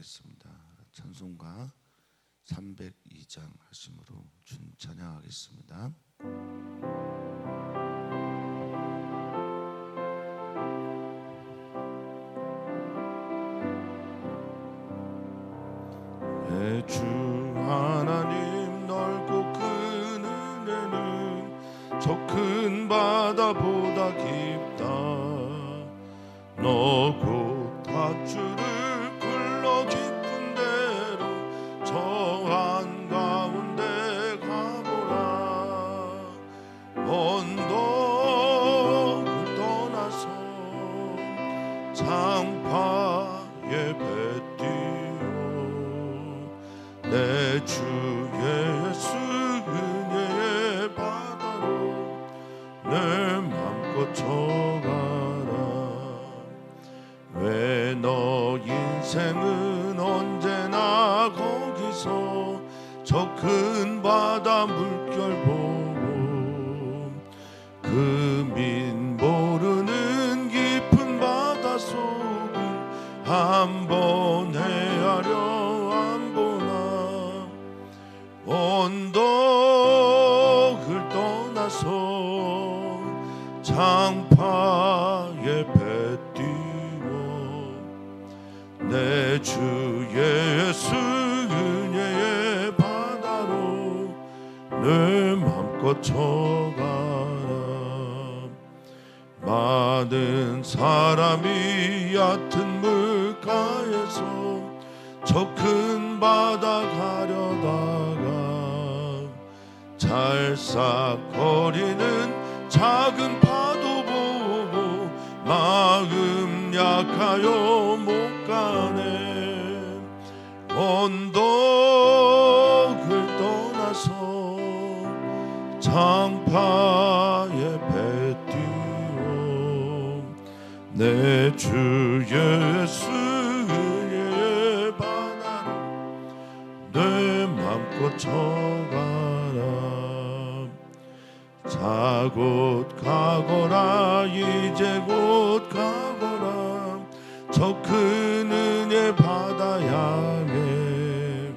하겠습니다. 찬송가 302장 하심으로 주님 찬양하겠습니다. 내 주 하나님 넓고 큰 은혜는 저 큰 바다보다 깊다. 너 곧 밧줄을 굴러 깊은 데로 저 한가운데 가보라. 언덕을 떠나서 장파에 배 내 주 예수 은혜의 바다로 내 맘껏 쳐가라. 왜 너 인생은 언제나 거기서 저 큰 바다 물결 보고 금인 모르는 깊은 바다 속을 한번 헤아려 언덕을 떠나서 장파에 배 띄워 내 주 예수 은혜의 바다로 내 맘껏 쳐가라. 많은 사람이 얕은 물가에서 저 큰 바다 가려다가 찰싹거리는 작은 파도 보고 마음 약하여 못 가네. 언덕을 떠나서 장파에 배 띄워 내 주 예수 은혜의 바다로 내 맘껏 쳐가라. 자 곧 가거라 이제 곧 가거라 저 큰 은혜 바다 향해.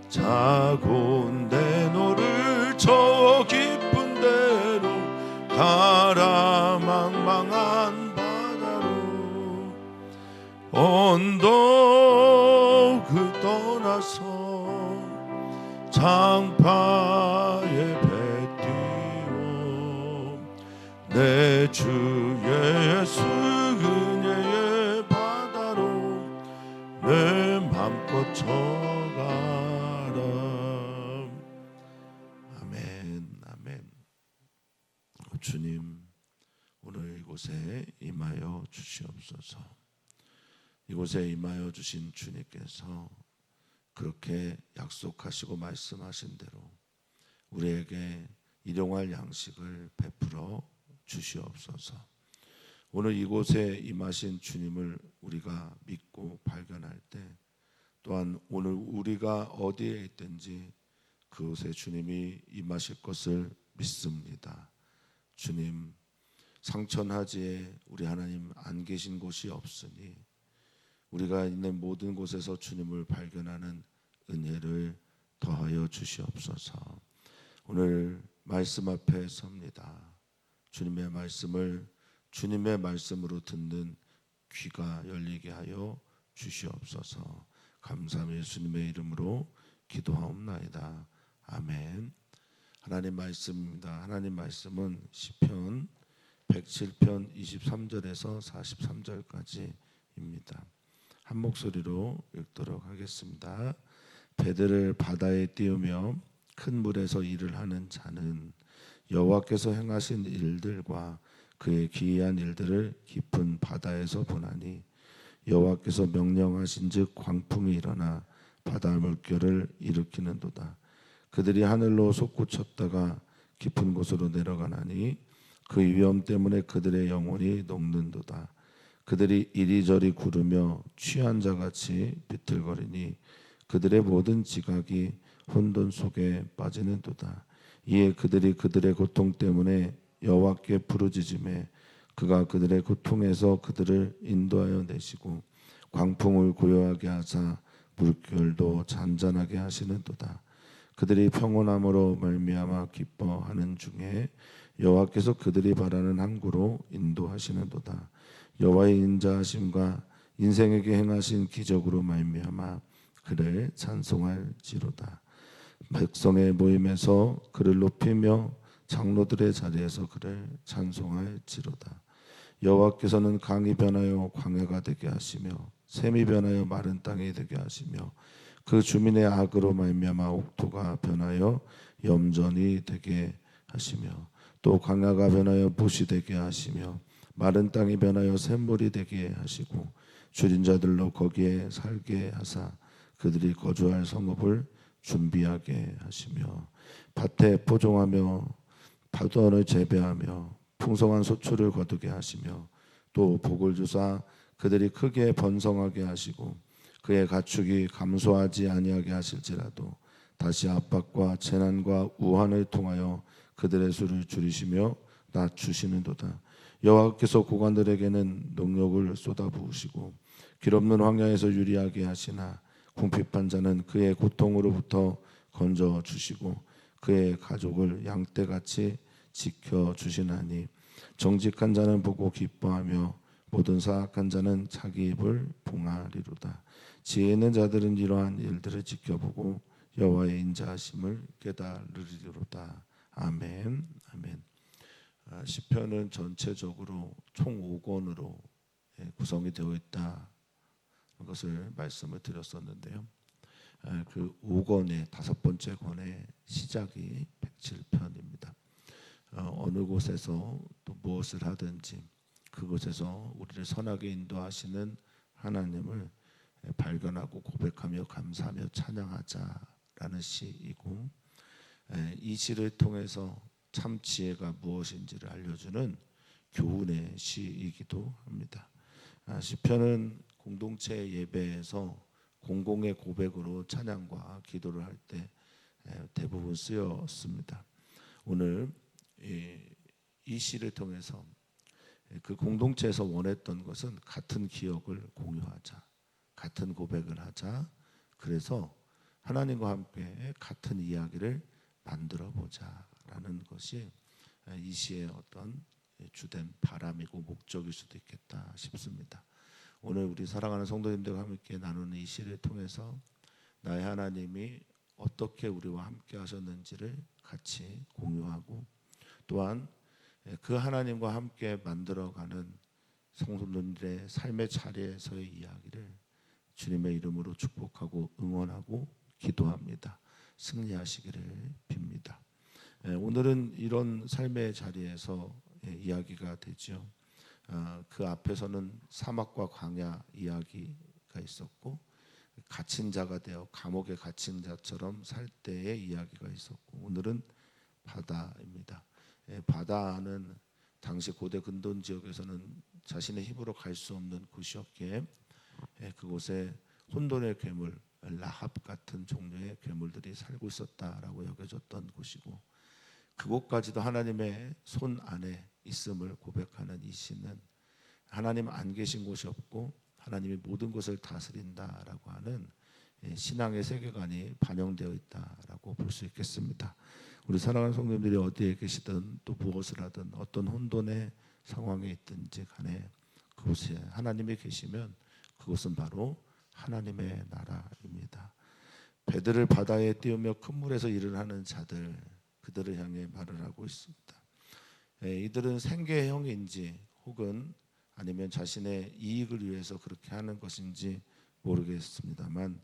자고 내 너를 저 깊은 데로 가라. 망망한 바다로 언덕을 떠나서 장파에 배 띄워 내 주 예수 은혜의 바다로 내 맘껏 쳐가라. 아멘. 아멘. 주님, 오늘 이곳에 임하여 주시옵소서. 이곳에 임하여 주신 주님께서 그렇게 약속하시고 말씀하신 대로 우리에게 일용할 양식을 베풀어 주시옵소서. 오늘 이곳에 임하신 주님을 우리가 믿고 발견할 때 또한 오늘 우리가 어디에 있든지 그곳에 주님이 임하실 것을 믿습니다. 주님, 상천하지에 우리 하나님 안 계신 곳이 없으니 우리가 있는 모든 곳에서 주님을 발견하는 은혜를 더하여 주시옵소서. 오늘 말씀 앞에 섭니다. 주님의 말씀을 주님의 말씀으로 듣는 귀가 열리게 하여 주시옵소서. 감사함 예수님의 이름으로 기도하옵나이다. 아멘. 하나님 말씀입니다. 하나님 말씀은 시편 107편 23절에서 43절까지입니다. 한 목소리로 읽도록 하겠습니다. 배들을 바다에 띄우며 큰 물에서 일을 하는 자는 여호와께서 행하신 일들과 그의 기이한 일들을 깊은 바다에서 보나니 여호와께서 명령하신즉 광풍이 일어나 바다 물결을 일으키는도다. 그들이 하늘로 솟구쳤다가 깊은 곳으로 내려가나니 그 위험 때문에 그들의 영혼이 녹는도다. 그들이 이리저리 구르며 취한 자같이 비틀거리니 그들의 모든 지각이 혼돈 속에 빠지는도다. 이에 그들이 그들의 고통 때문에 여호와께 부르짖으매 그가 그들의 고통에서 그들을 인도하여 내시고 광풍을 고요하게 하사 물결도 잔잔하게 하시는도다. 그들이 평온함으로 말미암아 기뻐하는 중에 여호와께서 그들이 바라는 항구로 인도하시는도다. 여호와의 인자하심과 인생에게 행하신 기적으로 말미암아 그를 찬송할지로다. 백성의 모임에서 그를 높이며 장로들의 자리에서 그를 찬송할지로다. 여호와께서는 강이 변하여 광야가 되게 하시며 샘이 변하여 마른 땅이 되게 하시며 그 주민의 악으로 말미암아 옥토가 변하여 염전이 되게 하시며 또 광야가 변하여 붓이 되게 하시며 마른 땅이 변하여 샘물이 되게 하시고 줄인 자들로 거기에 살게 하사 그들이 거주할 성읍을 준비하게 하시며 밭에 포종하며 파도원을 재배하며 풍성한 소출을 거두게 하시며 또 복을 주사 그들이 크게 번성하게 하시고 그의 가축이 감소하지 아니하게 하실지라도 다시 압박과 재난과 우환을 통하여 그들의 수를 줄이시며 낮추시는도다. 여호와께서 고관들에게는 능력을 쏟아부으시고 길 없는 황야에서 유리하게 하시나 궁핍한 자는 그의 고통으로부터 건져 주시고 그의 가족을 양떼같이 지켜 주시나니 정직한 자는 보고 기뻐하며 모든 사악한 자는 자기 입을 봉하리로다. 지혜 있는 자들은 이러한 일들을 지켜보고 여호와의 인자하심을 깨달으리로다. 아멘. 아멘. 시편은 전체적으로 총 5권으로 구성이 되어 있다. 것을 말씀을 드렸었는데요. 그 5권의 5번째 권의 시작이 107편입니다. 어느 곳에서 또 무엇을 하든지 그곳에서 우리를 선하게 인도하시는 하나님을 발견하고 고백하며 감사하며 찬양하자라는 시이고, 이 시를 통해서 참 지혜가 무엇인지를 알려주는 교훈의 시이기도 합니다. 시편은 공동체 예배에서 공공의 고백으로 찬양과 기도를 할 때 대부분 쓰였습니다. 오늘 이 시를 통해서 그 공동체에서 원했던 것은 같은 기억을 공유하자, 같은 고백을 하자. 그래서 하나님과 함께 같은 이야기를 만들어 보자라는 것이 이 시의 어떤 주된 바람이고 목적일 수도 있겠다 싶습니다. 오늘 우리 사랑하는 성도님들과 함께 나누는 이 시를 통해서 나의 하나님이 어떻게 우리와 함께 하셨는지를 같이 공유하고, 또한 그 하나님과 함께 만들어가는 성도님들의 삶의 자리에서의 이야기를 주님의 이름으로 축복하고 응원하고 기도합니다. 승리하시기를 빕니다. 오늘은 이런 삶의 자리에서 이야기가 되죠. 그 앞에서는 사막과 광야 이야기가 있었고, 갇힌 자가 되어 감옥에 갇힌 자처럼 살 때의 이야기가 있었고, 오늘은 바다입니다. 바다는 당시 고대 근동 지역에서는 자신의 힘으로 갈 수 없는 곳이었기에 그곳에 혼돈의 괴물, 라합 같은 종류의 괴물들이 살고 있었다라고 여겨졌던 곳이고, 그곳까지도 하나님의 손 안에 있음을 고백하는 이 시는 하나님 안 계신 곳이 없고 하나님이 모든 것을 다스린다라고 하는 신앙의 세계관이 반영되어 있다라고 볼 수 있겠습니다. 우리 사랑하는 성도님들이 어디에 계시든 또 무엇을 하든 어떤 혼돈의 상황에 있든지 간에 그곳에 하나님이 계시면 그곳은 바로 하나님의 나라입니다. 배들을 바다에 띄우며 큰 물에서 일을 하는 자들, 그들을 향해 말을 하고 있습니다. 이들은 생계형인지 혹은 아니면 자신의 이익을 위해서 그렇게 하는 것인지 모르겠습니다만,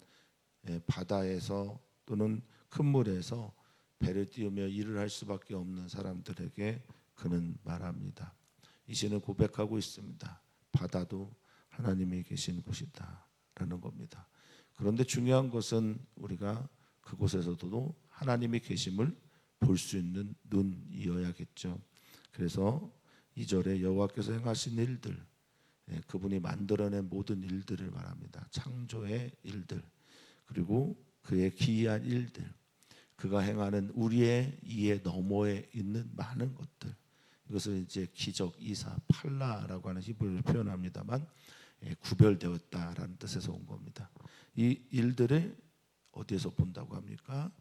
바다에서 또는 큰 물에서 배를 띄우며 일을 할 수밖에 없는 사람들에게 그는 말합니다. 이 시는 고백하고 있습니다. 바다도 하나님이 계신 곳이다 라는 겁니다. 그런데 중요한 것은 우리가 그곳에서도 하나님이 계심을 볼 수 있는 눈이어야겠죠. 그래서 2절에 여호와께서 행하신 일들, 그분이 만들어낸 모든 일들을 말합니다. 창조의 일들, 그리고 그의 기이한 일들, 그가 행하는 우리의 이해 너머에 있는 많은 것들, 이것을 이제 기적, 이사, 팔라라고 하는 히브리어로 표현합니다만, 구별되었다라는 뜻에서 온 겁니다. 이 일들을 어디에서 본다고 합니까?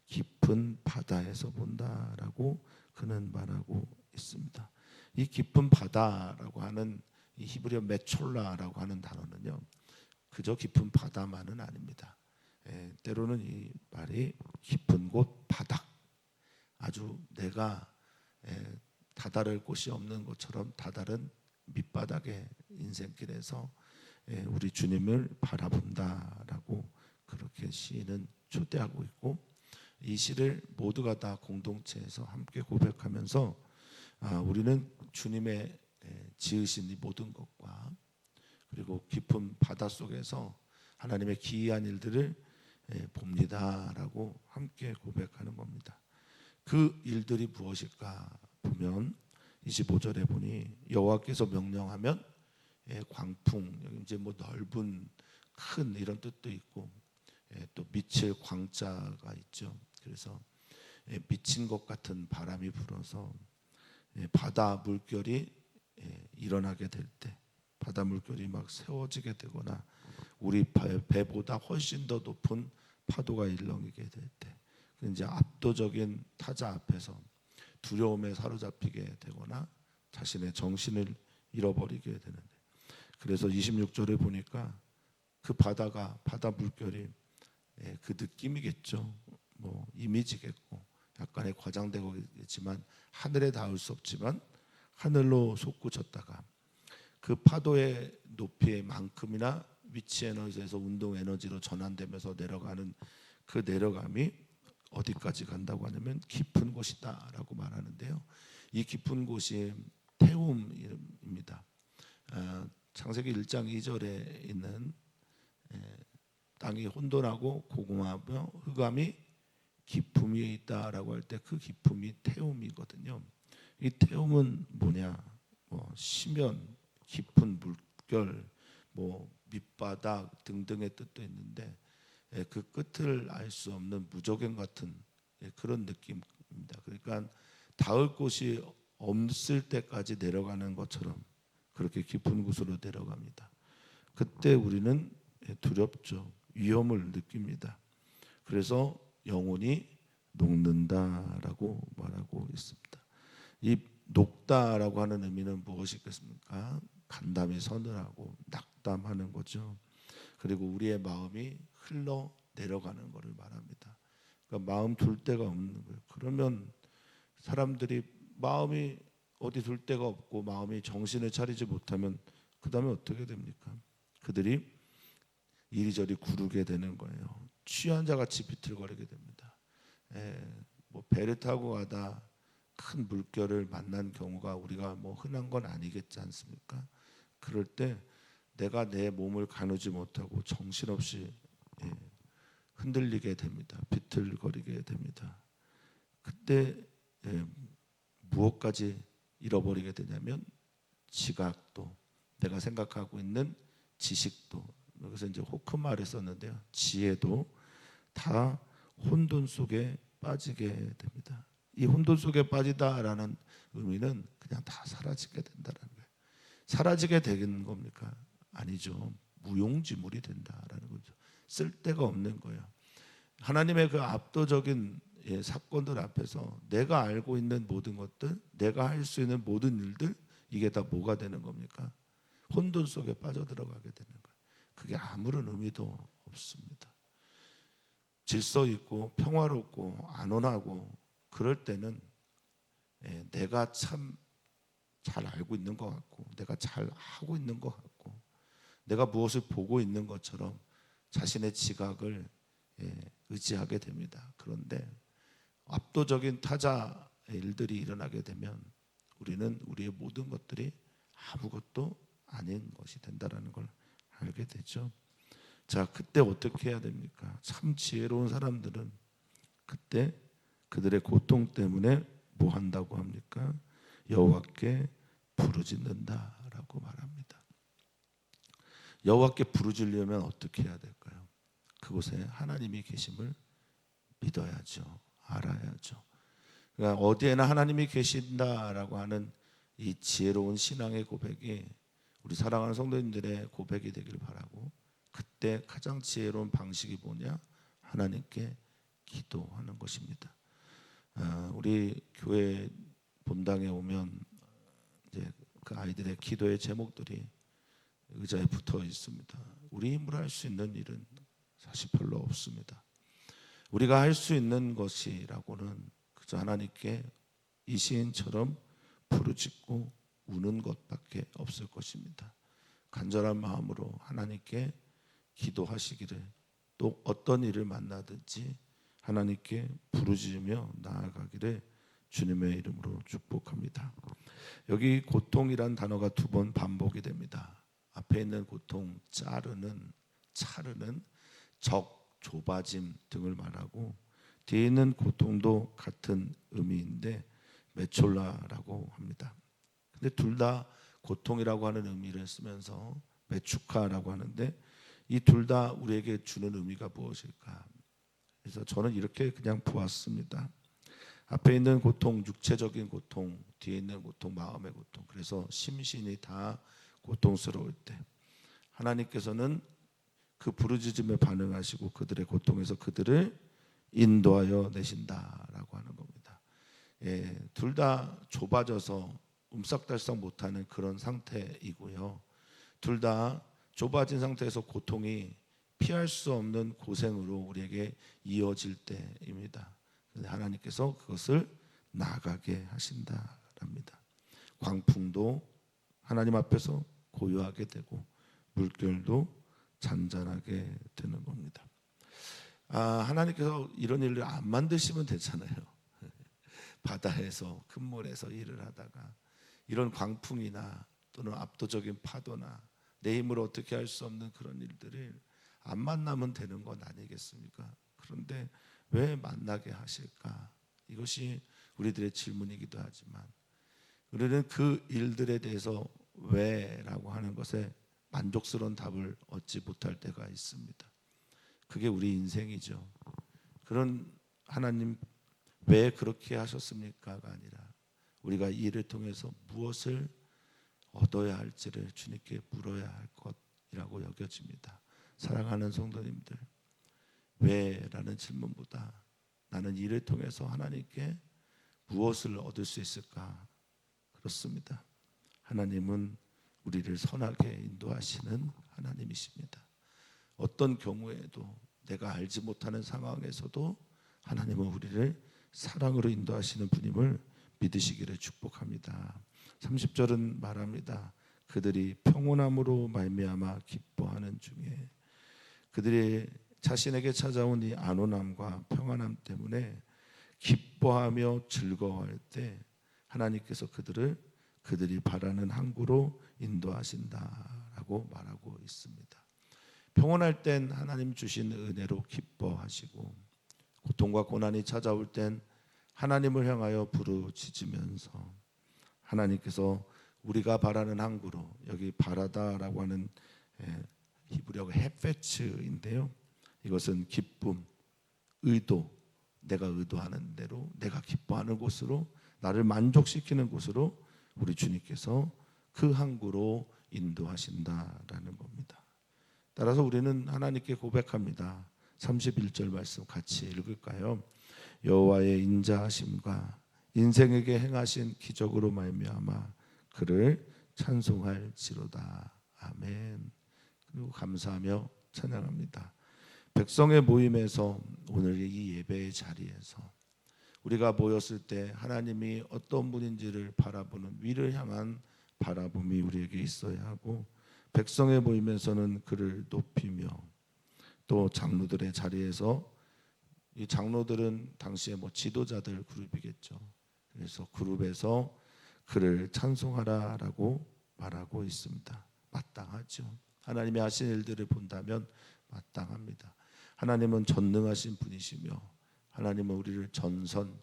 깊은 바다에서 본다라고 그는 말하고 있습니다. 이 깊은 바다라고 하는 이 히브리어 메촐라라고 하는 단어는요, 그저 깊은 바다만은 아닙니다. 때로는 이 말이 깊은 곳 바닥, 아주 내가 다다를 곳이 없는 것처럼 다다른 밑바닥의 인생길에서 우리 주님을 바라본다라고 그렇게 시인은 초대하고 있고, 이 시를 모두가 다 공동체에서 함께 고백하면서 우리는 주님의 지으신 이 모든 것과 그리고 깊은 바다 속에서 하나님의 기이한 일들을 봅니다라고 함께 고백하는 겁니다. 그 일들이 무엇일까 보면 25절에 보니 여호와께서 명령하면 광풍, 여기 이제 뭐 넓은 큰 이런 뜻도 있고 또 미칠 광자가 있죠. 그래서 미친 것 같은 바람이 불어서 바다 물결이 일어나게 될 때, 바다 물결이 막 세워지게 되거나 우리 배보다 훨씬 더 높은 파도가 일렁이게 될 때, 이제 압도적인 타자 앞에서 두려움에 사로잡히게 되거나 자신의 정신을 잃어버리게 되는데, 그래서 26절에 보니까 그 바다 물결이 그 느낌이겠죠. 뭐 이미지겠고 약간의 과장되겠지만 하늘에 닿을 수 없지만 하늘로 솟구쳤다가 그 파도의 높이의 만큼이나 위치 에너지에서 운동 에너지로 전환되면서 내려가는 그 내려감이 어디까지 간다고 하냐면 깊은 곳이다라고 말하는데요. 이 깊은 곳이 태움입니다. 창세기 1장 2절에 있는 땅이 혼돈하고 고금하며 흑암이 깊음 위에 있다라고 할 때 그 깊음이 태움이거든요. 이 태움은 뭐냐? 뭐 심연, 깊은 물결, 뭐 밑바닥 등등의 뜻도 있는데 그 끝을 알 수 없는 무저갱 같은 그런 느낌입니다. 그러니까 닿을 곳이 없을 때까지 내려가는 것처럼 그렇게 깊은 곳으로 내려갑니다. 그때 우리는 두렵죠. 위험을 느낍니다. 그래서 영혼이 녹는다라고 말하고 있습니다. 이 녹다라고 하는 의미는 무엇이겠습니까? 간담이 서늘하고 낙담하는 거죠. 그리고 우리의 마음이 흘러 내려가는 것을 말합니다. 그러니까 마음 둘 데가 없는 거예요. 그러면 사람들이 마음이 어디 둘 데가 없고 마음이 정신을 차리지 못하면 그 다음에 어떻게 됩니까? 그들이 이리저리 구르게 되는 거예요. 취한 자 같이 비틀거리게 됩니다. 뭐 배를 타고 가다 큰 물결을 만난 경우가 우리가 뭐 흔한 건 아니겠지 않습니까? 그럴 때 내가 내 몸을 가누지 못하고 정신없이 흔들리게 됩니다. 비틀거리게 됩니다. 그때 무엇까지 잃어버리게 되냐면 지각도, 내가 생각하고 있는 지식도, 여기서 이제 호크말을 썼는데요. 지혜도 다 혼돈 속에 빠지게 됩니다. 이 혼돈 속에 빠지다라는 의미는 그냥 다 사라지게 된다는 거예요. 사라지게 되는 겁니까? 아니죠. 무용지물이 된다라는 거죠. 쓸데가 없는 거예요. 하나님의 그 압도적인 사건들 앞에서 내가 알고 있는 모든 것들, 내가 할 수 있는 모든 일들, 이게 다 뭐가 되는 겁니까? 혼돈 속에 빠져들어가게 되는 거예요. 그게 아무런 의미도 없습니다. 질서 있고 평화롭고 안온하고 그럴 때는 내가 참 잘 알고 있는 것 같고 내가 잘 하고 있는 것 같고 내가 무엇을 보고 있는 것처럼 자신의 지각을 의지하게 됩니다. 그런데 압도적인 타자의 일들이 일어나게 되면 우리는 우리의 모든 것들이 아무것도 아닌 것이 된다는 걸 알게 되죠. 자, 그때 어떻게 해야 됩니까? 참 지혜로운 사람들은 그때 그들의 고통 때문에 뭐 한다고 합니까? 여호와께 부르짖는다라고 말합니다. 여호와께 부르짖으려면 어떻게 해야 될까요? 그곳에 하나님이 계심을 믿어야죠. 알아야죠. 그러니까 어디에나 하나님이 계신다라고 하는 이 지혜로운 신앙의 고백이 우리 사랑하는 성도님들의 고백이 되길 바라고, 그때 가장 지혜로운 방식이 뭐냐? 하나님께 기도하는 것입니다. 우리 교회 본당에 오면 이제 그 아이들의 기도의 제목들이 의자에 붙어 있습니다. 우리 힘으로 할 수 있는 일은 사실 별로 없습니다. 우리가 할 수 있는 것이라고는 그저 하나님께 이 시인처럼 부르짖고 우는 것밖에 없을 것입니다. 간절한 마음으로 하나님께 기도하시기를, 또 어떤 일을 만나든지 하나님께 부르짖으며 나아가기를 주님의 이름으로 축복합니다. 여기 고통이란 단어가 2번 반복이 됩니다. 앞에 있는 고통, 차르는 적, 좁아짐 등을 말하고, 뒤에 있는 고통도 같은 의미인데 메촐라라고 합니다. 근데 둘 다 고통이라고 하는 의미를 쓰면서 메추카라고 하는데, 이 둘 다 우리에게 주는 의미가 무엇일까? 그래서 저는 이렇게 그냥 보았습니다. 앞에 있는 고통, 육체적인 고통, 뒤에 있는 고통, 마음의 고통. 그래서 심신이 다 고통스러울 때 하나님께서는 그 부르짖음에 반응하시고 그들의 고통에서 그들을 인도하여 내신다라고 하는 겁니다. 둘 다 좁아져서 움싹달싹 못하는 그런 상태이고요. 둘 다 좁아진 상태에서 고통이 피할 수 없는 고생으로 우리에게 이어질 때입니다. 하나님께서 그것을 나가게 하신다랍니다. 광풍도 하나님 앞에서 고요하게 되고 물결도 잔잔하게 되는 겁니다. 하나님께서 이런 일을 안 만드시면 되잖아요. 바다에서 큰 물에서 일을 하다가 이런 광풍이나 또는 압도적인 파도나 내 힘으로 어떻게 할 수 없는 그런 일들을 안 만나면 되는 건 아니겠습니까? 그런데 왜 만나게 하실까? 이것이 우리들의 질문이기도 하지만, 우리는 그 일들에 대해서 왜라고 하는 것에 만족스러운 답을 얻지 못할 때가 있습니다. 그게 우리 인생이죠. 그런 하나님 왜 그렇게 하셨습니까가 아니라 우리가 이 일을 통해서 무엇을 얻어야 할지를 주님께 물어야 할 것이라고 여겨집니다. 사랑하는 성도님들, 왜라는 질문보다 나는 이를 통해서 하나님께 무엇을 얻을 수 있을까? 그렇습니다. 하나님은 우리를 선하게 인도하시는 하나님이십니다. 어떤 경우에도 내가 알지 못하는 상황에서도 하나님은 우리를 사랑으로 인도하시는 분임을 믿으시기를 축복합니다. 30절은 말합니다. 그들이 평온함으로 말미암아 기뻐하는 중에, 그들이 자신에게 찾아온 이 안온함과 평안함 때문에 기뻐하며 즐거워할 때 하나님께서 그들이 바라는 항구로 인도하신다라고 말하고 있습니다. 평온할 땐 하나님 주신 은혜로 기뻐하시고, 고통과 고난이 찾아올 땐 하나님을 향하여 부르짖으면서 하나님께서 우리가 바라는 항구로, 여기 바라다라고 하는 히브리어가 헤페츠인데요, 이것은 기쁨, 의도, 내가 의도하는 대로 내가 기뻐하는 곳으로, 나를 만족시키는 곳으로 우리 주님께서 그 항구로 인도하신다라는 겁니다. 따라서 우리는 하나님께 고백합니다. 31절 말씀 같이 읽을까요? 여호와의 인자하심과 인생에게 행하신 기적으로 말미암아 그를 찬송할지로다. 아멘. 그리고 감사하며 찬양합니다. 백성의 모임에서, 오늘 이 예배의 자리에서 우리가 모였을 때 하나님이 어떤 분인지를 바라보는 위를 향한 바라봄이 우리에게 있어야 하고, 백성의 모임에서는 그를 높이며, 또 장로들의 자리에서, 이 장로들은 당시에 지도자들 그룹이겠죠. 그래서 그룹에서 그를 찬송하라라고 말하고 있습니다. 마땅하죠. 하나님이 하신 일들을 본다면 마땅합니다. 하나님은 전능하신 분이시며 하나님은 우리를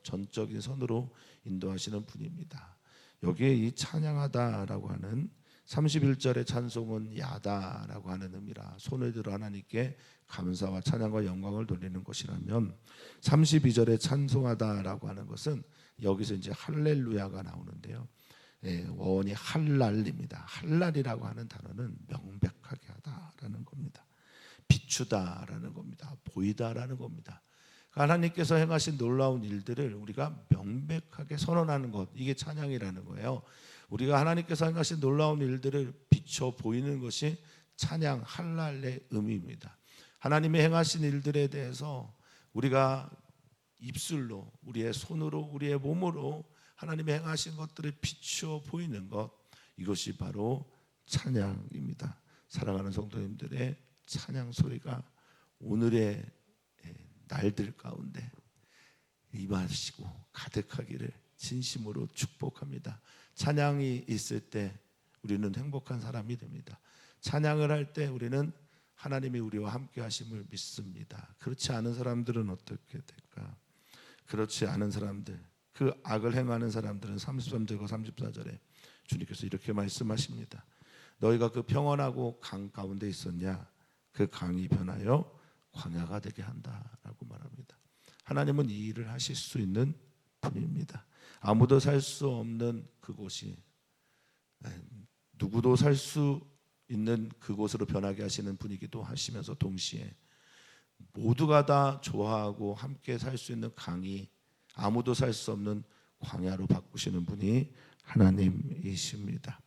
전적인 선으로 인도하시는 분입니다. 여기에 이 찬양하다라고 하는 31절의 찬송은 야다라고 하는 의미라, 손을 들어 하나님께 감사와 찬양과 영광을 돌리는 것이라면, 32절의 찬송하다라고 하는 것은 여기서 이제 할렐루야가 나오는데요, 원이 할랄입니다. 할랄이라고 하는 단어는 명백하게 하다라는 겁니다. 비추다라는 겁니다. 보이다라는 겁니다. 하나님께서 행하신 놀라운 일들을 우리가 명백하게 선언하는 것, 이게 찬양이라는 거예요. 우리가 하나님께서 행하신 놀라운 일들을 비춰 보이는 것이 찬양, 할랄의 의미입니다. 하나님의 행하신 일들에 대해서 우리가 입술로, 우리의 손으로, 우리의 몸으로 하나님의 행하신 것들을 비추어 보이는 것, 이것이 바로 찬양입니다. 사랑하는 성도님들의 찬양 소리가 오늘의 날들 가운데 임하시고 가득하기를 진심으로 축복합니다. 찬양이 있을 때 우리는 행복한 사람이 됩니다. 찬양을 할 때 우리는 하나님이 우리와 함께 하심을 믿습니다. 그렇지 않은 사람들은 어떻게 될까? 그렇지 않은 사람들, 그 악을 행하는 사람들은 33절과 34절에 주님께서 이렇게 말씀하십니다. 너희가 그 평안하고 강 가운데 있었냐? 그 강이 변하여 광야가 되게 한다라고 말합니다. 하나님은 이 일을 하실 수 있는 분입니다. 아무도 살 수 없는 그곳이 누구도 살 수 있는 그곳으로 변하게 하시는 분이기도 하시면서 동시에 모두가 다 좋아하고 함께 살 수 있는 강이 아무도 살 수 없는 광야로 바꾸시는 분이 하나님이십니다.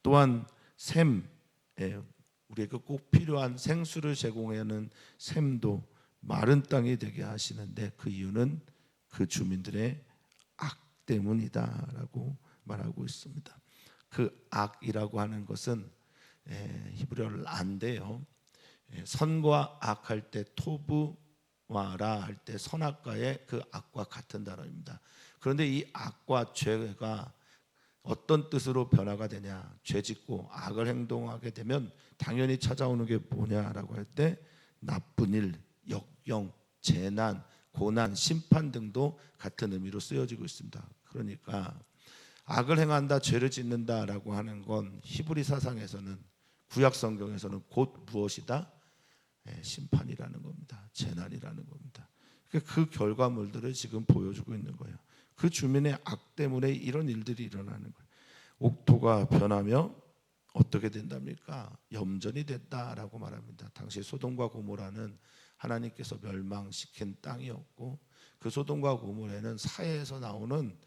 또한 샘, 우리에게 꼭 필요한 생수를 제공하는 샘도 마른 땅이 되게 하시는데 그 이유는 그 주민들의 악 때문이다라고 말하고 있습니다. 그 악이라고 하는 것은 히브리어를 안돼요. 선과 악할 때 토브와라 할 때 선악과의 그 악과 같은 단어입니다. 그런데 이 악과 죄가 어떤 뜻으로 변화가 되냐? 죄짓고 악을 행동하게 되면 당연히 찾아오는 게 뭐냐라고 할 때 나쁜 일, 역경, 재난, 고난, 심판 등도 같은 의미로 쓰여지고 있습니다. 그러니까 악을 행한다, 죄를 짓는다라고 하는 건 히브리 사상에서는, 구약 성경에서는 곧 무엇이다? 심판이라는 겁니다. 재난이라는 겁니다. 그 결과물들을 지금 보여주고 있는 거예요. 그 주민의 악 때문에 이런 일들이 일어나는 거예요. 옥토가 변하며 어떻게 된답니까? 염전이 됐다라고 말합니다. 당시 소돔과 고모라는 하나님께서 멸망시킨 땅이었고 그 소돔과 고모라는 사해에서 나오는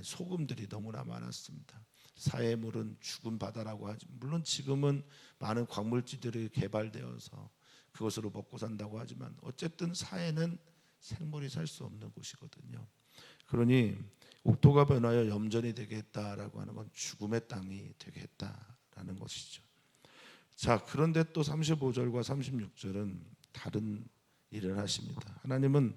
소금들이 너무나 많았습니다. 사해물은 죽은 바다라고 하지, 물론 지금은 많은 광물지들이 개발되어서 그것으로 먹고 산다고 하지만 어쨌든 사해는 생물이 살 수 없는 곳이거든요. 그러니 옥토가 변하여 염전이 되게 했다라고 하는 건 죽음의 땅이 되게 했다라는 것이죠. 자, 그런데 또 35절과 36절은 다른 일을 하십니다. 하나님은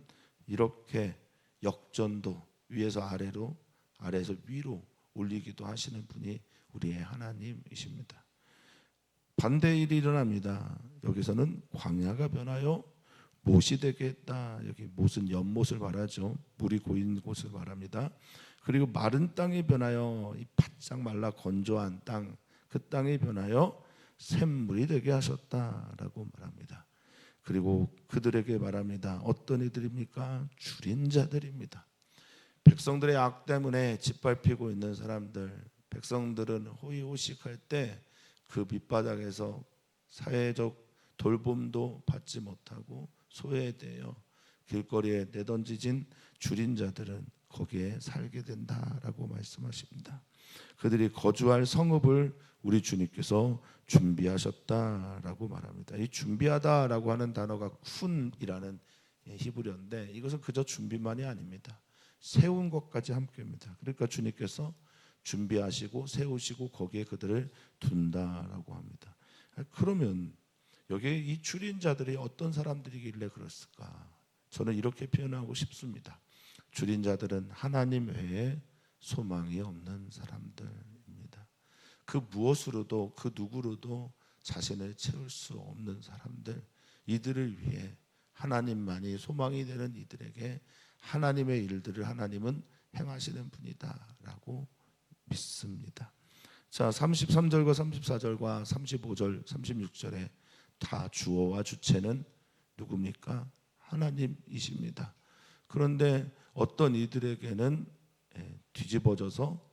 이렇게 역전도 위에서 아래로, 아래에서 위로 올리기도 하시는 분이 우리의 하나님이십니다. 반대 일이 일어납니다. 여기서는 광야가 변하여 못이 되게 했다. 여기 못은 연못을 말하죠. 물이 고인 곳을 말합니다. 그리고 마른 땅이 변하여 이 바짝 말라 건조한 땅, 그 땅이 변하여 샘물이 되게 하셨다라고 말합니다. 그리고 그들에게 말합니다. 어떤 이들입니까? 줄인 자들입니다. 백성들의 악 때문에 짓밟히고 있는 사람들, 백성들은 호의호식할 때 그 밑바닥에서 사회적 돌봄도 받지 못하고 소외되어 길거리에 내던지진 줄인 자들은 거기에 살게 된다라고 말씀하십니다. 그들이 거주할 성읍을 우리 주님께서 준비하셨다라고 말합니다. 이 준비하다라고 하는 단어가 쿤이라는 히브리어인데 이것은 그저 준비만이 아닙니다. 세운 것까지 함께입니다. 그러니까 주님께서 준비하시고 세우시고 거기에 그들을 둔다라고 합니다. 그러면 여기에 이 줄인 자들이 어떤 사람들이길래 그랬을까? 저는 이렇게 표현하고 싶습니다. 줄인 자들은 하나님 외에 소망이 없는 사람들입니다. 그 무엇으로도 그 누구로도 자신을 채울 수 없는 사람들, 이들을 위해 하나님만이 소망이 되는 이들에게 하나님의 일들을 하나님은 행하시는 분이다라고 믿습니다. 자, 33절과 34절과 35절, 36절에 다 주어와 주체는 누굽니까? 하나님이십니다. 그런데 어떤 이들에게는 뒤집어져서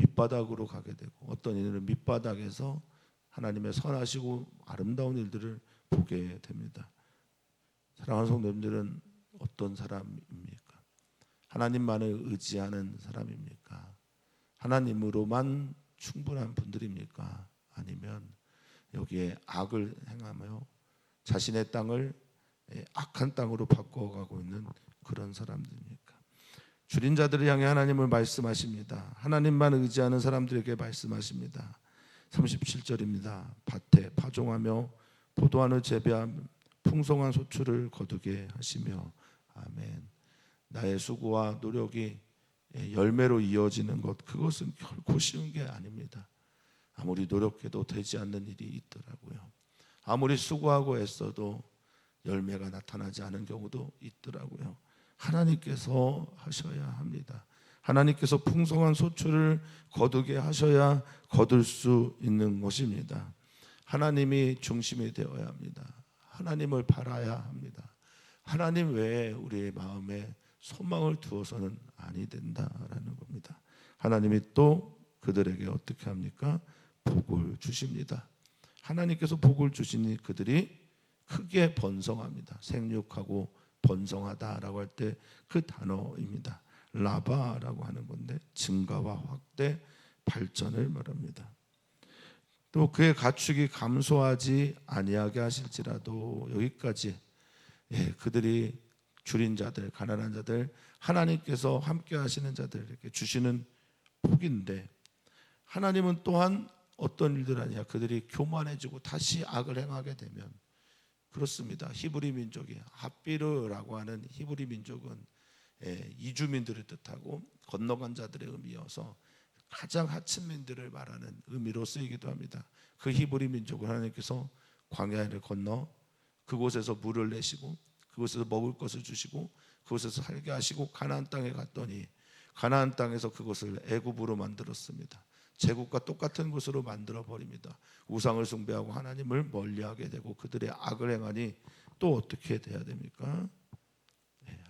밑바닥으로 가게 되고, 어떤 이들은 밑바닥에서 하나님의 선하시고 아름다운 일들을 보게 됩니다. 사랑하는 성도님들은 어떤 사람입니까? 하나님만을 의지하는 사람입니까? 하나님으로만 충분한 분들입니까? 아니면 여기에 악을 행하며 자신의 땅을 악한 땅으로 바꿔가고 있는 그런 사람들입니까? 줄인 자들을 향해 하나님을 말씀하십니다. 하나님만 의지하는 사람들에게 말씀하십니다. 37절입니다. 밭에 파종하며 포도원을 재배하며 풍성한 소출을 거두게 하시며. 아멘. 나의 수고와 노력이 열매로 이어지는 것, 그것은 결코 쉬운 게 아닙니다. 아무리 노력해도 되지 않는 일이 있더라고요. 아무리 수고하고 애써도 열매가 나타나지 않은 경우도 있더라고요. 하나님께서 하셔야 합니다. 하나님께서 풍성한 소출을 거두게 하셔야 거둘 수 있는 것입니다. 하나님이 중심이 되어야 합니다. 하나님을 바라야 합니다. 하나님 외에 우리의 마음에 소망을 두어서는 아니 된다라는 겁니다. 하나님이 또 그들에게 어떻게 합니까? 복을 주십니다. 하나님께서 복을 주시니 그들이 크게 번성합니다. 생육하고 번성하다라고 할 때 그 단어입니다. 라바라고 하는 건데 증가와 확대, 발전을 말합니다. 또 그의 가축이 감소하지 아니하게 하실지라도, 여기까지 그들이 줄인 자들, 가난한 자들, 하나님께서 함께 하시는 자들에게 주시는 복인데, 하나님은 또한 어떤 일들 하냐, 그들이 교만해지고 다시 악을 행하게 되면, 그렇습니다. 히브리 민족이 핫비르라고 하는 히브리 민족은 이주민들을 뜻하고 건너간 자들의 의미여서 가장 하층민들을 말하는 의미로 쓰이기도 합니다. 그 히브리 민족을 하나님께서 광야를 건너 그곳에서 물을 내시고 그곳에서 먹을 것을 주시고 그곳에서 살게 하시고 가나안 땅에 갔더니 가나안 땅에서 그것을 애굽으로 만들었습니다. 제국과 똑같은 곳으로 만들어 버립니다. 우상을 숭배하고 하나님을 멀리하게 되고 그들의 악을 행하니 또 어떻게 돼야 됩니까?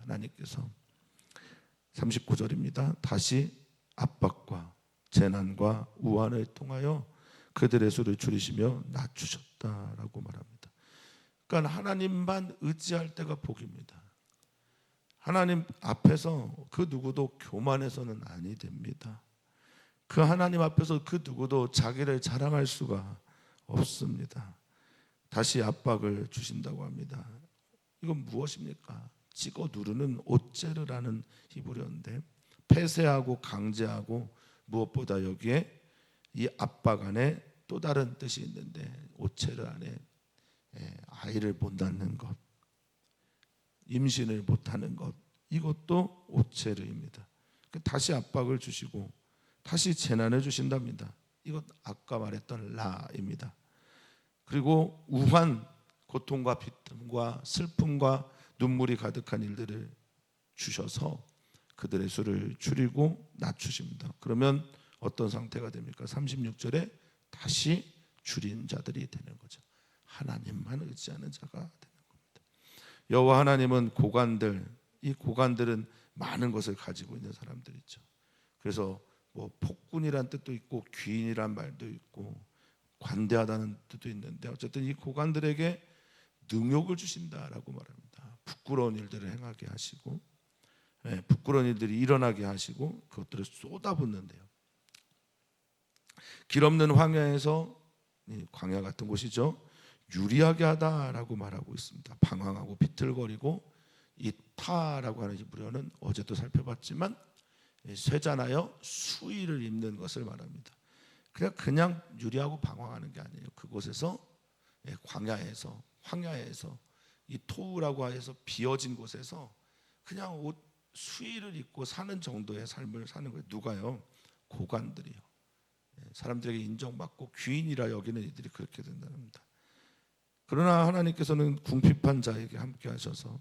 하나님께서 39절입니다. 다시 압박과 재난과 우환을 통하여 그들의 수를 줄이시며 낮추셨다라고 말합니다. 그러니까 하나님만 의지할 때가 복입니다. 하나님 앞에서 그 누구도 교만해서는 아니 됩니다. 그 하나님 앞에서 그 누구도 자기를 자랑할 수가 없습니다. 다시 압박을 주신다고 합니다. 이건 무엇입니까? 찍어 누르는 오체르라는 히브리어인데, 폐쇄하고 강제하고 무엇보다 여기에 이 압박 안에 또 다른 뜻이 있는데, 오체르 안에 아이를 못 낳는 것, 임신을 못하는 것, 이것도 오체르입니다. 다시 압박을 주시고 다시 재난을 주신답니다. 이것 아까 말했던 라입니다. 그리고 우환, 고통과 비통과 슬픔과 눈물이 가득한 일들을 주셔서 그들의 수를 줄이고 낮추십니다. 그러면 어떤 상태가 됩니까? 36절에 다시 줄인 자들이 되는 거죠. 하나님만 의지하는 자가 되는 겁니다. 여호와 하나님은 고관들, 이 고관들은 많은 것을 가지고 있는 사람들이죠. 그래서 뭐 폭군이란 뜻도 있고 귀인이란 말도 있고 관대하다는 뜻도 있는데, 어쨌든 이 고관들에게 능욕을 주신다라고 말합니다. 부끄러운 일들을 행하게 하시고 부끄러운 일들이 일어나게 하시고 그것들을 쏟아붓는데요. 길 없는 황야에서, 광야 같은 곳이죠, 유리하게 하다라고 말하고 있습니다. 방황하고 비틀거리고, 이 타라고 하는 히브리어는 어제도 살펴봤지만 쇠잔하여 수의를 입는 것을 말합니다. 그냥 유리하고 방황하는 게 아니에요. 그곳에서, 광야에서, 황야에서, 이 토우라고 해서 비어진 곳에서 그냥 옷 수의를 입고 사는 정도의 삶을 사는 거예요. 누가요? 고관들이요. 사람들에게 인정받고 귀인이라 여기는 이들이 그렇게 된답니다. 그러나 하나님께서는 궁핍한 자에게 함께 하셔서,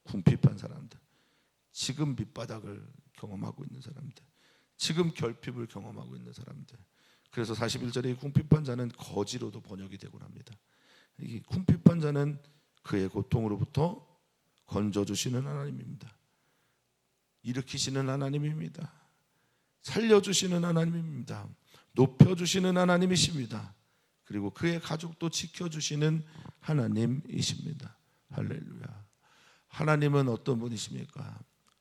궁핍한 사람들, 지금 밑바닥을 경험하고 있는 사람들, 지금 결핍을 경험하고 있는 사람들, 그래서 41절에 궁핍한 자는 거지로도 번역이 되곤 합니다. 이 궁핍한 자는 그의 고통으로부터 건져주시는 하나님입니다. 일으키시는 하나님입니다. 살려주시는 하나님입니다. 높여주시는 하나님이십니다. 그리고 그의 가족도 지켜주시는 하나님이십니다. 할렐루야. 하나님은 어떤 분이십니까?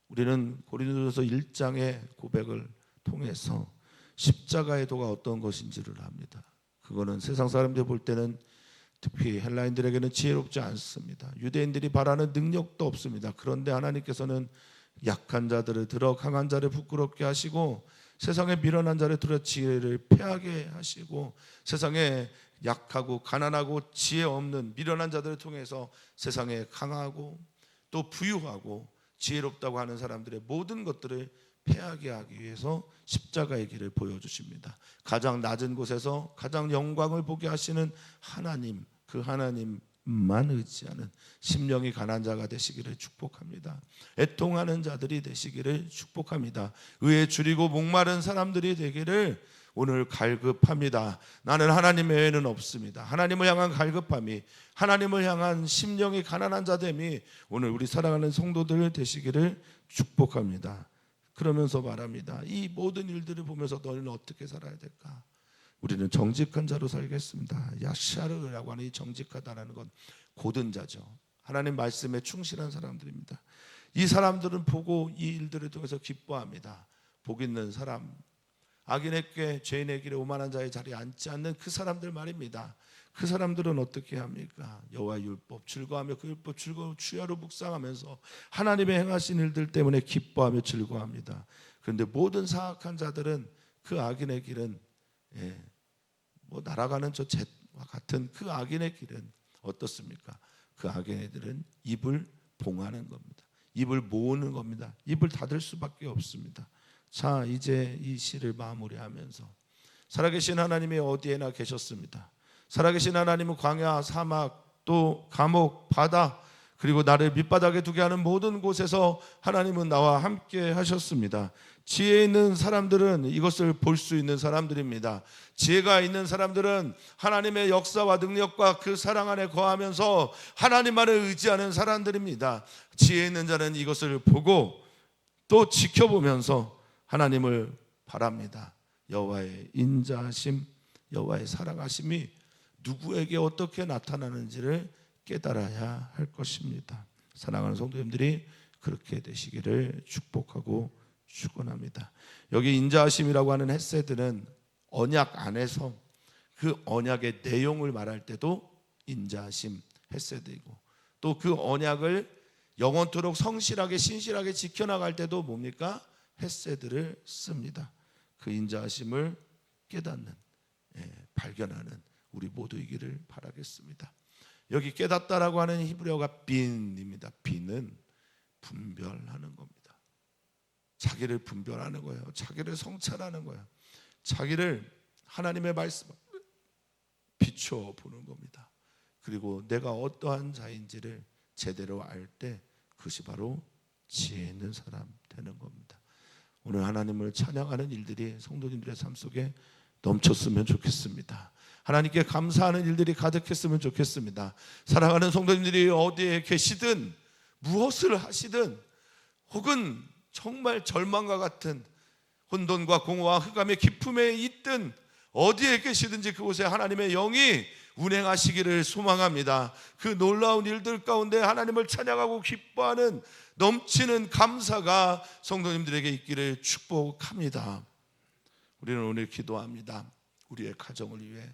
우리는 고린도전서 1장의 고백을 통해서 십자가의 도가 어떤 것인지를 압니다. 그거는 세상 사람들이 볼 때는, 특히 헬라인들에게는 지혜롭지 않습니다. 유대인들이 바라는 능력도 없습니다. 그런데 하나님께서는 약한 자들을 들어 강한 자를 부끄럽게 하시고, 세상에 미련한 자를 들어 지혜를 패하게 하시고, 세상에 약하고 가난하고 지혜 없는 미련한 자들을 통해서 세상에 강하고 또 부유하고 지혜롭다고 하는 사람들의 모든 것들을 패하게 하기 위해서 십자가의 길을 보여주십니다. 가장 낮은 곳에서 가장 영광을 보게 하시는 하나님, 그 하나님만 의지하는 심령이 가난한 자가 되시기를 축복합니다. 애통하는 자들이 되시기를 축복합니다. 의에 줄이고 목마른 사람들이 되기를 오늘 갈급합니다. 나는 하나님 외에는 없습니다. 하나님을 향한 갈급함이, 하나님을 향한 심령이 가난한 자됨이 오늘 우리 사랑하는 성도들 되시기를 축복합니다. 그러면서 말합니다. 이 모든 일들을 보면서 너희는 어떻게 살아야 될까? 우리는 정직한 자로 살겠습니다. 야샤르라고 하는 이 정직하다라는 건 고든 자죠. 하나님 말씀에 충실한 사람들입니다. 이 사람들은 보고 이 일들을 통해서 기뻐합니다. 복 있는 사람, 악인의 꾀, 죄인의 길에 오만한 자의 자리에 앉지 않는 그 사람들 말입니다. 그 사람들은 어떻게 합니까? 여호와의 율법 즐거워하며 그 율법 즐거워 주야로 묵상하면서 하나님의 행하신 일들 때문에 기뻐하며 즐거워합니다. 그런데 모든 사악한 자들은 그 악인의 길은 날아가는 저 jet과 같은 그 악인의 길은 어떻습니까? 그 악인들은 입을 봉하는 겁니다. 입을 모으는 겁니다. 입을 닫을 수밖에 없습니다. 자, 이제 이 시를 마무리하면서 살아계신 하나님이 어디에나 계셨습니다. 살아계신 하나님은 광야, 사막, 또 감옥, 바다, 그리고 나를 밑바닥에 두게 하는 모든 곳에서 하나님은 나와 함께 하셨습니다. 지혜 있는 사람들은 이것을 볼 수 있는 사람들입니다. 지혜가 있는 사람들은 하나님의 역사와 능력과 그 사랑 안에 거하면서 하나님만을 의지하는 사람들입니다. 지혜 있는 자는 이것을 보고 또 지켜보면서 하나님을 바랍니다. 여호와의 인자하심, 여호와의 사랑하심이 누구에게 어떻게 나타나는지를 깨달아야 할 것입니다. 사랑하는 성도님들이 그렇게 되시기를 축복하고 축원합니다. 여기 인자하심이라고 하는 헤세드는 언약 안에서 그 언약의 내용을 말할 때도 인자하심, 헤세드이고, 또 그 언약을 영원토록 성실하게 신실하게 지켜나갈 때도 뭡니까? 헤세드를 씁니다. 그 인자하심을 깨닫는, 발견하는 우리 모두이기를 바라겠습니다. 여기 깨닫다라고 하는 히브리어가 빈입니다. 빈은 분별하는 겁니다. 자기를 분별하는 거예요. 자기를 성찰하는 거예요. 자기를 하나님의 말씀 비춰보는 겁니다. 그리고 내가 어떠한 자인지를 제대로 알 때 그것이 바로 지혜 있는 사람 되는 겁니다. 오늘 하나님을 찬양하는 일들이 성도님들의 삶 속에 넘쳤으면 좋겠습니다. 하나님께 감사하는 일들이 가득했으면 좋겠습니다. 사랑하는 성도님들이 어디에 계시든 무엇을 하시든, 혹은 정말 절망과 같은 혼돈과 공허와 흑암의 깊음에 있든 어디에 계시든지 그곳에 하나님의 영이 운행하시기를 소망합니다. 그 놀라운 일들 가운데 하나님을 찬양하고 기뻐하는 넘치는 감사가 성도님들에게 있기를 축복합니다. 우리는 오늘 기도합니다. 우리의 가정을 위해,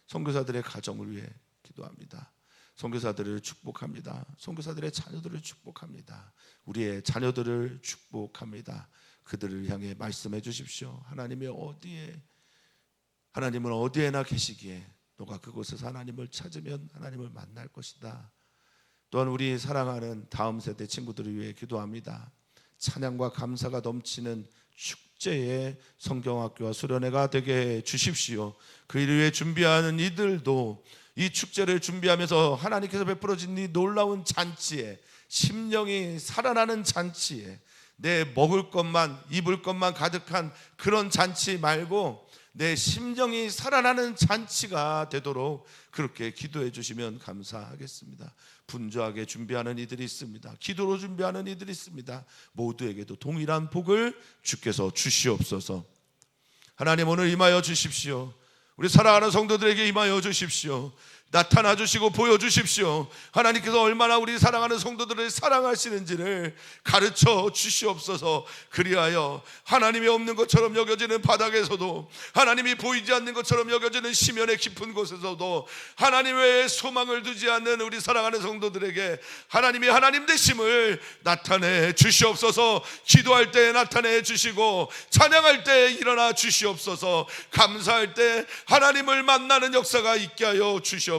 선교사들의 가정을 위해 기도합니다. 선교사들을 축복합니다. 선교사들의 자녀들을 축복합니다. 우리의 자녀들을 축복합니다. 그들을 향해 말씀해 주십시오. 하나님은 어디에나 계시기에 너가 그곳에서 하나님을 찾으면 하나님을 만날 것이다. 또한 우리 사랑하는 다음 세대 친구들을 위해 기도합니다. 찬양과 감사가 넘치는 축제의 성경학교와 수련회가 되게 해주십시오. 그 일을 위해 준비하는 이들도 이 축제를 준비하면서 하나님께서 베풀어진 이 놀라운 잔치에, 심령이 살아나는 잔치에, 내 먹을 것만 입을 것만 가득한 그런 잔치 말고 내 심령이 살아나는 잔치가 되도록 그렇게 기도해 주시면 감사하겠습니다. 분주하게 준비하는 이들이 있습니다. 기도로 준비하는 이들이 있습니다. 모두에게도 동일한 복을 주께서 주시옵소서. 하나님, 오늘 임하여 주십시오. 우리 사랑하는 성도들에게 임하여 주십시오. 나타나 주시고 보여주십시오. 하나님께서 얼마나 우리 사랑하는 성도들을 사랑하시는지를 가르쳐 주시옵소서. 그리하여 하나님이 없는 것처럼 여겨지는 바닥에서도, 하나님이 보이지 않는 것처럼 여겨지는 심연의 깊은 곳에서도 하나님 외에 소망을 두지 않는 우리 사랑하는 성도들에게 하나님이 하나님 되심을 나타내 주시옵소서. 기도할 때 나타내 주시고, 찬양할 때 일어나 주시옵소서. 감사할 때 하나님을 만나는 역사가 있게 하여 주시옵소서.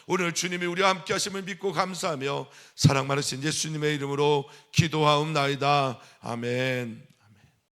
오늘 주님이 우리와 함께 하심을 믿고 감사하며 사랑 많으신 예수님의 이름으로 기도하옵나이다. 아멘.